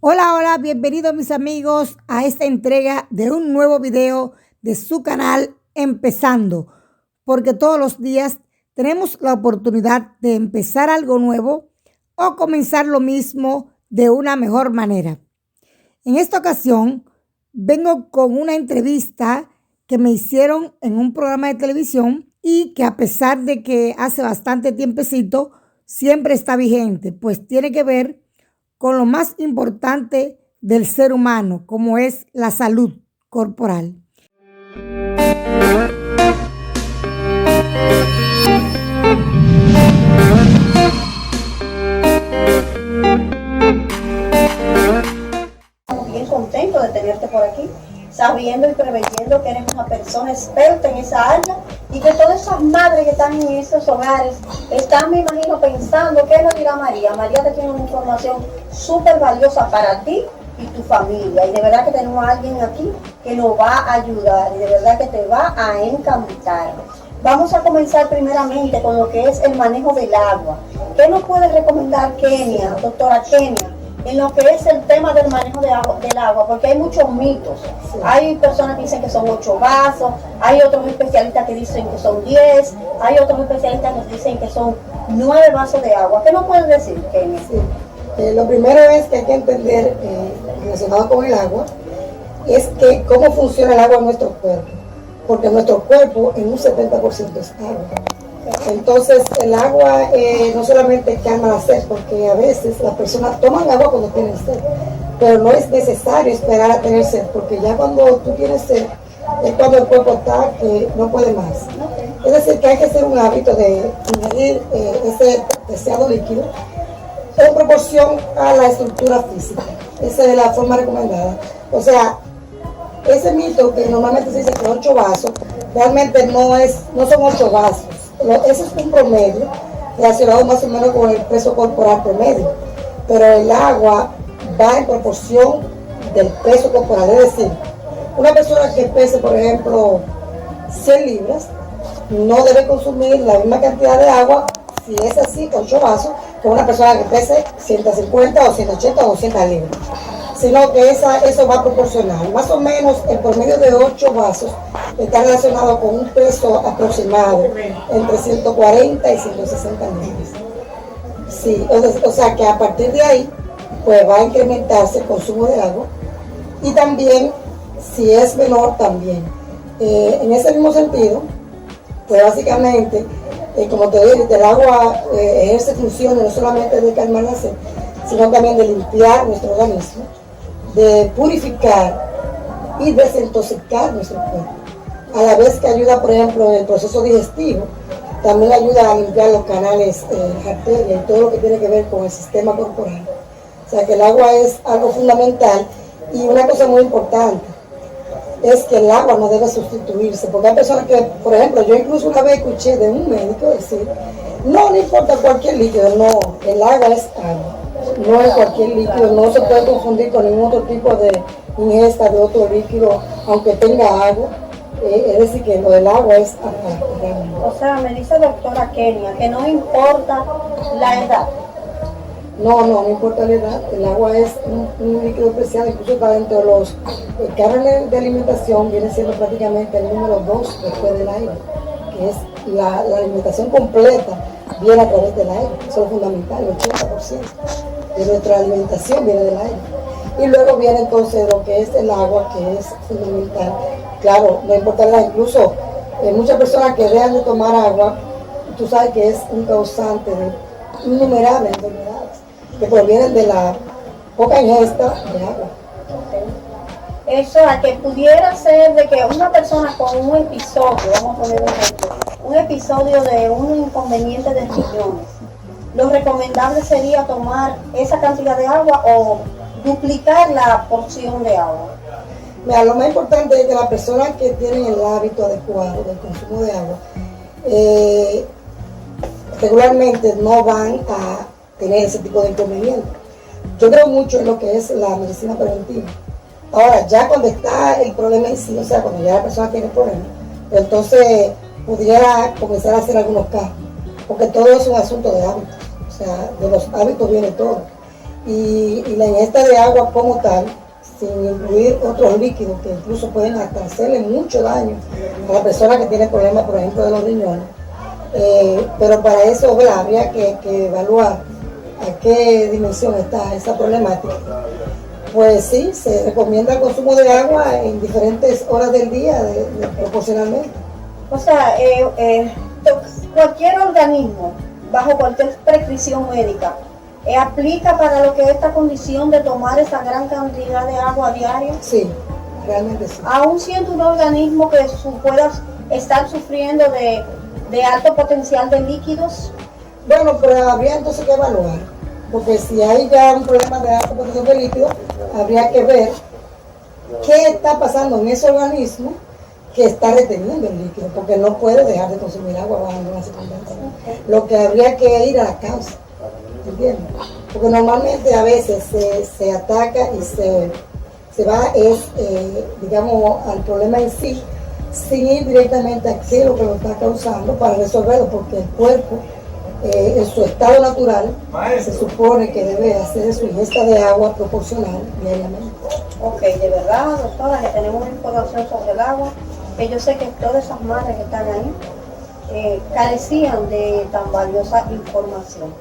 Hola, hola, bienvenidos mis amigos a esta entrega de un nuevo video de su canal Empezando, porque todos los días tenemos la oportunidad de empezar algo nuevo o comenzar lo mismo de una mejor manera. En esta ocasión vengo con una entrevista que me hicieron en un programa de televisión y que a pesar de que hace bastante tiempecito, siempre está vigente, pues tiene que ver con lo más importante del ser humano, como es la salud corporal. Estamos bien contentos de tenerte por aquí, sabiendo y preveyendo que eres una persona experta en esa área y que todas esas madres que están en esos hogares están, me imagino, pensando qué nos dirá María. María te tiene una información súper valiosa para ti y tu familia, y de verdad que tenemos a alguien aquí que nos va a ayudar y de verdad que te va a encantar. Vamos a comenzar primeramente con lo que es el manejo del agua. ¿Qué nos puede recomendar Kenia, doctora Kenia, en lo que es el tema del manejo del agua? Porque hay muchos mitos. Sí. Hay personas que dicen que son 8 vasos, hay otros especialistas que dicen que son 10, hay otros especialistas que dicen que son 9 vasos de agua. ¿Qué nos puedes decir, Kenia? Sí. Lo primero es que hay que entender, relacionado con el agua, es que cómo funciona el agua en nuestro cuerpo, porque nuestro cuerpo en un 70% es agua. Entonces el agua no solamente calma la sed, porque a veces las personas toman agua cuando tienen sed, pero no es necesario esperar a tener sed, porque ya cuando tú tienes sed es cuando el cuerpo está que no puede más. Es decir, que hay que hacer un hábito de ingerir ese deseado líquido en proporción a la estructura física. Esa es la forma recomendada. O sea, ese mito que normalmente se dice que 8 vasos, realmente no son 8 vasos. Ese es un promedio relacionado más o menos con el peso corporal promedio. Pero el agua va en proporción del peso corporal. Es decir, una persona que pese, por ejemplo, 100 libras, no debe consumir la misma cantidad de agua, si es así, 8 vasos, que una persona que pese 150 o 180 o 200 libras. Sino que eso va proporcional. Más o menos el promedio de 8 vasos está relacionado con un peso aproximado entre 140 y 160 libras. Sí, o sea que a partir de ahí pues va a incrementarse el consumo de agua, y también si es menor también. En ese mismo sentido, pues básicamente, como te digo, el agua ejerce funciones no solamente de calmar la sed, sino también de limpiar nuestro organismo, de purificar y desintoxicar nuestro cuerpo. A la vez que ayuda, por ejemplo, en el proceso digestivo, también ayuda a limpiar los canales, arterias y todo lo que tiene que ver con el sistema corporal. O sea que el agua es algo fundamental, y una cosa muy importante es que el agua no debe sustituirse, porque hay personas que, por ejemplo, yo incluso una vez escuché de un médico decir, no importa cualquier líquido, no, el agua es agua. No es cualquier líquido, no se puede confundir con ningún otro tipo de ingesta de otro líquido, aunque tenga agua. Es decir, que lo del agua es aparte. O sea, me dice doctora Kenia que no importa la edad. No importa la edad, el agua es un líquido especial, incluso está dentro de los cánones de alimentación, viene siendo prácticamente el número 2 después del aire, que es la alimentación completa, viene a través del aire. Eso es fundamental, el 80% de nuestra alimentación viene del aire. Y luego viene entonces lo que es el agua, que es fundamental. Claro, no importa la edad, incluso muchas personas que dejan de tomar agua, tú sabes que es un causante de innumerables enfermedades que provienen de la poca ingesta de agua. Eso a que pudiera ser de que una persona con un episodio, vamos a poner un ejemplo, un episodio de un inconveniente de riñones, lo recomendable sería tomar esa cantidad de agua o duplicar la porción de agua. Mira, lo más importante es que las personas que tienen el hábito adecuado del consumo de agua regularmente no van a tener ese tipo de inconvenientes. Yo creo mucho en lo que es la medicina preventiva. Ahora, ya cuando está el problema en sí, o sea, cuando ya la persona tiene el problema, entonces pudiera comenzar a hacer algunos cambios, porque todo es un asunto de hábitos, o sea, de los hábitos viene todo. y la ingesta de agua como tal, sin incluir otros líquidos que incluso pueden hasta hacerle mucho daño a la persona que tiene problemas, por ejemplo, de los riñones. Pero para eso, ¿verdad?, habría que evaluar a qué dimensión está esa problemática. Pues sí, se recomienda el consumo de agua en diferentes horas del día, proporcionalmente. O sea, cualquier organismo, bajo cualquier prescripción médica, ¿aplica para lo que es esta condición de tomar esa gran cantidad de agua diaria? Sí, realmente sí. Aún siendo un organismo que pueda estar sufriendo de alto potencial de líquidos. Bueno, pero habría entonces que evaluar, porque si hay ya un problema de alta potencial de líquido, habría que ver qué está pasando en ese organismo que está reteniendo el líquido, porque no puede dejar de consumir agua bajo ninguna circunstancia. Lo que habría que ir a la causa, ¿entiendes? Porque normalmente a veces se ataca y se va digamos, al problema en sí, sin ir directamente a qué es lo que lo está causando para resolverlo, porque el cuerpo, en su estado natural, se supone que debe hacer su ingesta de agua proporcional diariamente. Ok, de verdad, doctora, que tenemos información sobre el agua, que yo sé que todas esas madres que están ahí carecían de tan valiosa información.